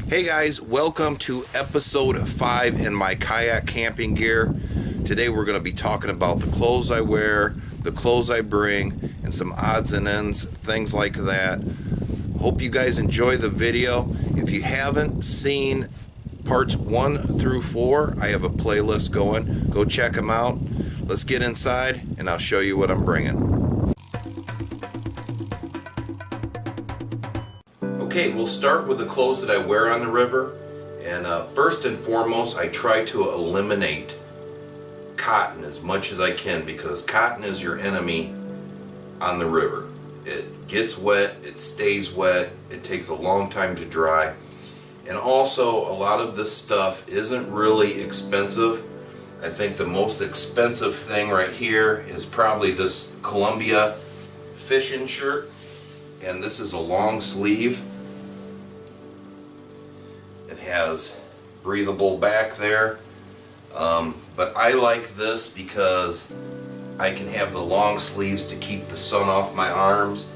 Hey guys, welcome to episode 5 in my kayak camping gear. Today we're going to be talking about the clothes I wear, the clothes I bring, and some odds and ends, things like that. Hope you guys enjoy the video. If you haven't seen parts 1 through 4, I have a playlist going. Go check them out. Let's get inside and I'll show you what I'm bringing. Okay, we'll start with the clothes that I wear on the river. And first and foremost, I try to eliminate cotton as much as I can because cotton is your enemy on the river. It gets wet, it stays wet, it takes a long time to dry. And also, a lot of this stuff isn't really expensive. I think the most expensive thing right here is probably this Columbia fishing shirt. And this is a long sleeve. It has breathable back there, but I like this because I can have the long sleeves to keep the sun off my arms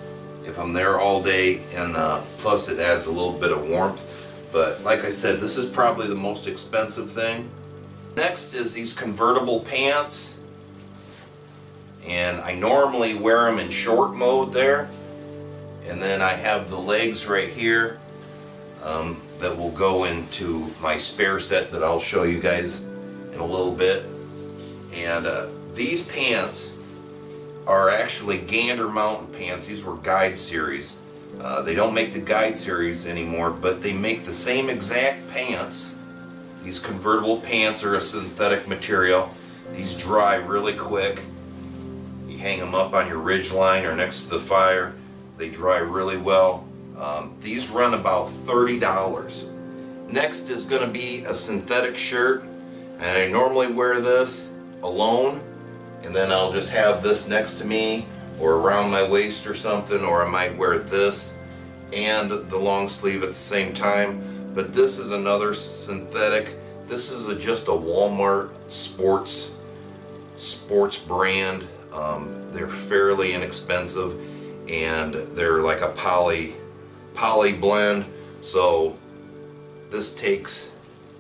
if I'm there all day, and plus it adds a little bit of warmth. But like I said, this is probably the most expensive thing. Next is these convertible pants, and I normally wear them in short mode there, and then I have the legs right here that will go into my spare set that I'll show you guys in a little bit. And these pants are actually Gander Mountain pants. These were Guide Series. They don't make the Guide Series anymore, but they make the same exact pants. These convertible pants are a synthetic material. These dry really quick. You hang them up on your ridge line or next to the fire. They dry really well. These run about $30. Next is going to be a synthetic shirt, and I normally wear this alone, and then I'll just have this next to me or around my waist or something, or I might wear this and the long sleeve at the same time. But this is another synthetic. This is just a Walmart sports brand. They're fairly inexpensive, and they're like a poly blend, so this takes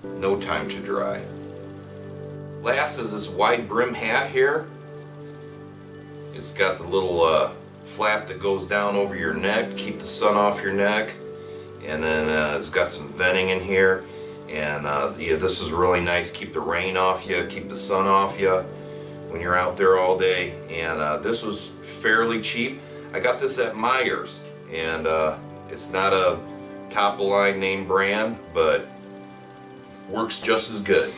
no time to dry. Last is this wide brim hat here. It's got the little flap that goes down over your neck to keep the sun off your neck, and then it's got some venting in here, and yeah, this is really nice. Keep the rain off you, keep the sun off you when you're out there all day. And this was fairly cheap. I got this at Myers, and it's not a top-of-line name brand, but works just as good.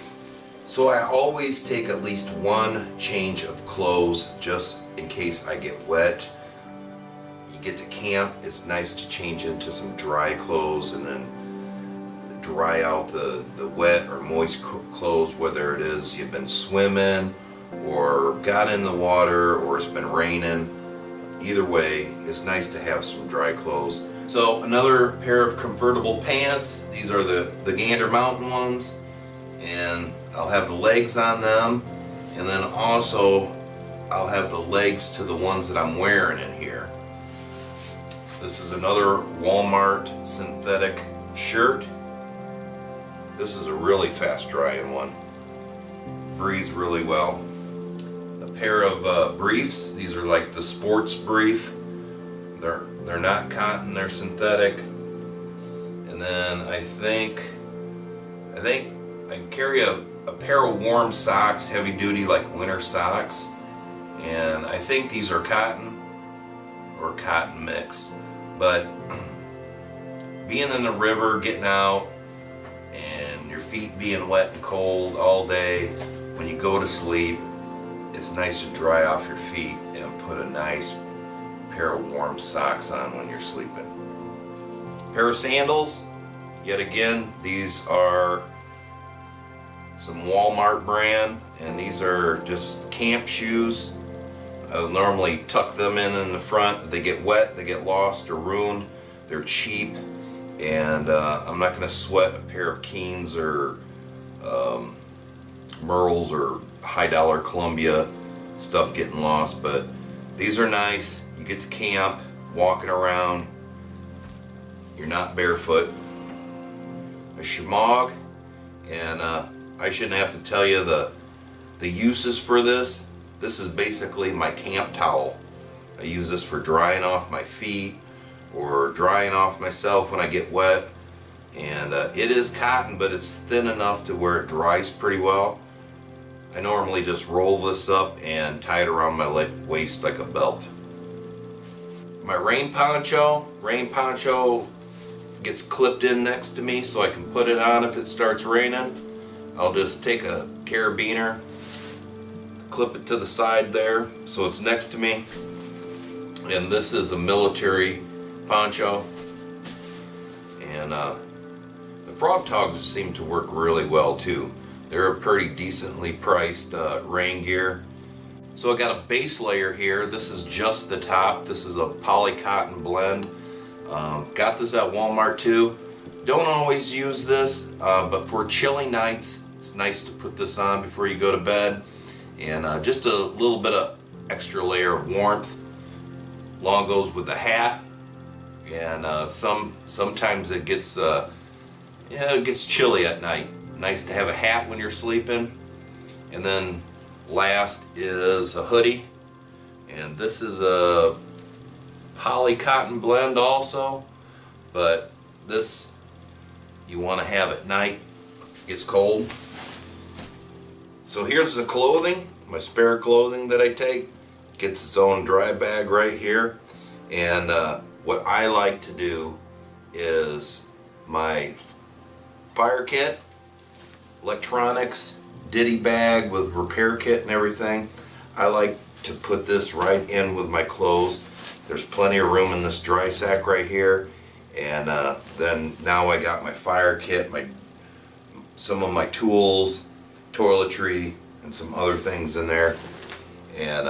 So I always take at least one change of clothes just in case I get wet. You get to camp, it's nice to change into some dry clothes and then dry out the wet or moist clothes, whether it is you've been swimming or got in the water or it's been raining. Either way, it's nice to have some dry clothes. So another pair of convertible pants. These are the Gander Mountain ones, and I'll have the legs on them, and then also I'll have the legs to the ones that I'm wearing in here. This is another Walmart synthetic shirt. This is a really fast drying one. Breathes really well. A pair of briefs. These are like the sports brief. They're not cotton, they're synthetic. And then I think I carry a pair of warm socks, heavy duty, like winter socks. And I think these are cotton or cotton mix. But being in the river, getting out, and your feet being wet and cold all day, when you go to sleep, it's nice to dry off your feet and put a nice pair of warm socks on when you're sleeping. Pair of sandals. Yet again, these are some Walmart brand, and these are just camp shoes. I'll normally tuck them in the front. They get wet, they get lost or ruined. They're cheap, and I'm not going to sweat a pair of Keens or Merles or high dollar Columbia stuff getting lost, but these are nice. You get to camp, walking around, you're not barefoot. my shmog, and I shouldn't have to tell you the uses for this. This is basically my camp towel. I use this for drying off my feet or drying off myself when I get wet. And it is cotton, but it's thin enough to where it dries pretty well. I normally just roll this up and tie it around my waist like a belt. My rain poncho gets clipped in next to me so I can put it on if it starts raining. I'll just take a carabiner, clip it to the side there so it's next to me. And this is a military poncho. And the Frog Togs seem to work really well too. They're a pretty decently priced rain gear. So I got a base layer here. This is just the top. This is a poly cotton blend. Got this at Walmart too. Don't always use this, but for chilly nights, it's nice to put this on before you go to bed. And just a little bit of extra layer of warmth. Along goes with the hat. And sometimes it gets it gets chilly at night. Nice to have a hat when you're sleeping. And then last is a hoodie, and this is a poly cotton blend also, but this you want to have at night. It gets cold. So here's the clothing, my spare clothing that I take. Gets its own dry bag right here. And what I like to do is my fire kit, electronics, ditty bag with repair kit and everything. I like to put this right in with my clothes. There's plenty of room in this dry sack right here. And then now I got my fire kit, some of my tools, toiletry, and some other things in there. And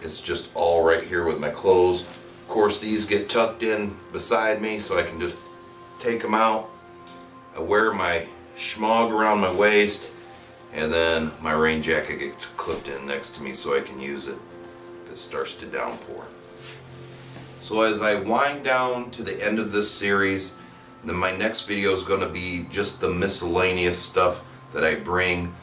it's just all right here with my clothes. Of course, these get tucked in beside me so I can just take them out. I wear my shmog around my waist, and then my rain jacket gets clipped in next to me so I can use it if it starts to downpour. So as I wind down to the end of this series, then my next video is going to be just the miscellaneous stuff that I bring,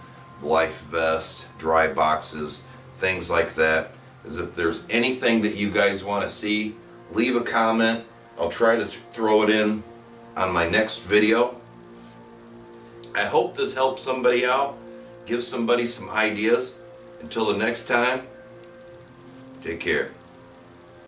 life vest, dry boxes, things like that. As if there's anything that you guys want to see, leave a comment. I'll try to throw it in on my next video. I hope this helps somebody out, give somebody some ideas. Until the next time, take care.